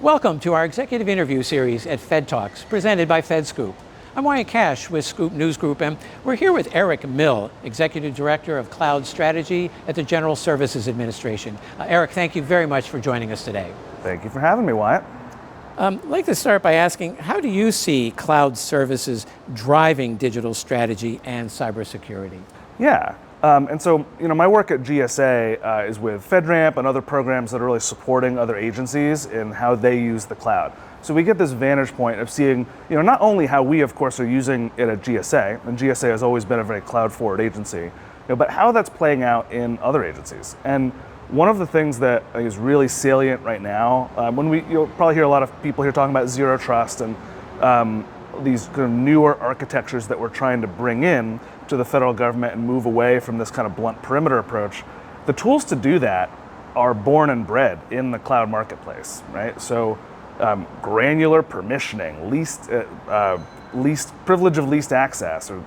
Welcome to our executive interview series at FedTalks, presented by FedScoop. I'm Wyatt Cash with Scoop News Group, and we're here with Eric Mill, Executive Director of Cloud Strategy at the General Services Administration. Eric, thank you very much for joining us today. Thank you for having me, Wyatt. I'd like to start by asking, how do you see cloud services driving digital strategy and cybersecurity? Yeah, and so my work at GSA is with FedRAMP and other programs that are really supporting other agencies in how they use the cloud. So we get this vantage point of seeing, not only how we, of course, are using it at GSA, and GSA has always been a very cloud-forward agency, but how that's playing out in other agencies. And one of the things that is really salient right now, you'll probably hear a lot of people here talking about zero trust and these kind of newer architectures that we're trying to bring in to the federal government and move away from this kind of blunt perimeter approach. The tools to do that are born and bred in the cloud marketplace, right? So granular permissioning, least privilege of least access, or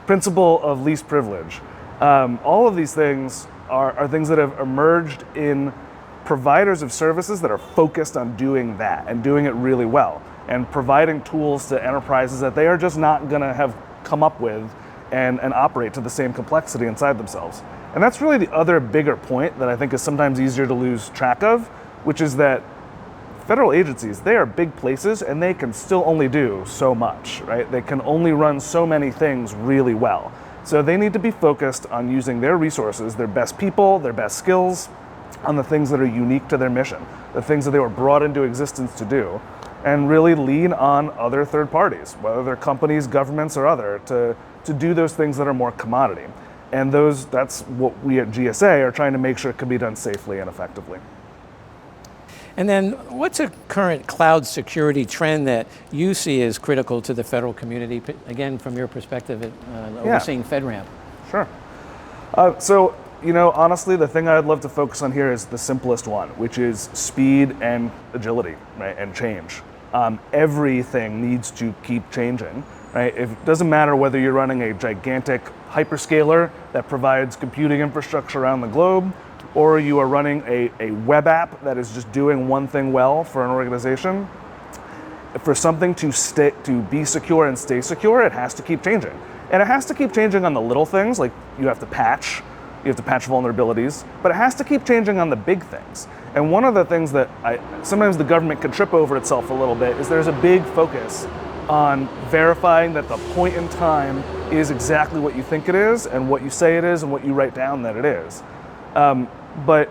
principle of least privilege. All of these things are things that have emerged in providers of services that are focused on doing that and doing it really well, and providing tools to enterprises that they are just not going to have come up with and operate to the same complexity inside themselves. And that's really the other bigger point that I think is sometimes easier to lose track of, which is that federal agencies, they are big places and they can still only do so much, right? They can only run so many things really well. So they need to be focused on using their resources, their best people, their best skills, on the things that are unique to their mission, the things that they were brought into existence to do, and really lean on other third parties, whether they're companies, governments, or other, to do those things that are more commodity. And that's what we at GSA are trying to make sure can be done safely and effectively. And then what's a current cloud security trend that you see as critical to the federal community, again, from your perspective at overseeing FedRAMP? Sure. Honestly, the thing I'd love to focus on here is the simplest one, which is speed and agility, right, and change. Everything needs to keep changing, right? It doesn't matter whether you're running a gigantic hyperscaler that provides computing infrastructure around the globe, or you are running a web app that is just doing one thing well for an organization. For something to be secure and stay secure, it has to keep changing. And it has to keep changing on the little things, like you have to patch vulnerabilities, but it has to keep changing on the big things. And one of the things that sometimes the government can trip over itself a little bit is there's a big focus on verifying that the point in time is exactly what you think it is, and what you say it is, and what you write down that it is. But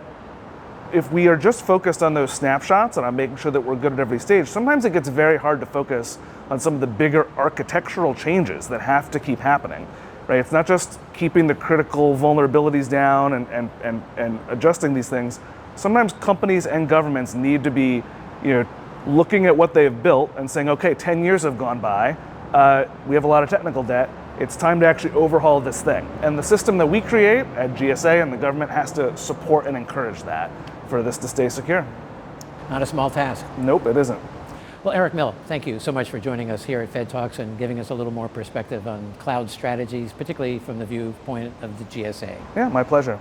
if we are just focused on those snapshots and on making sure that we're good at every stage, sometimes it gets very hard to focus on some of the bigger architectural changes that have to keep happening, right? It's not just keeping the critical vulnerabilities down and adjusting these things. Sometimes companies and governments need to be, looking at what they've built and saying, okay, 10 years have gone by, we have a lot of technical debt, it's time to actually overhaul this thing. And the system that we create at GSA and the government has to support and encourage that for this to stay secure. Not a small task. Nope, it isn't. Well, Eric Mill, thank you so much for joining us here at FedTalks and giving us a little more perspective on cloud strategies, particularly from the viewpoint of the GSA. Yeah, my pleasure.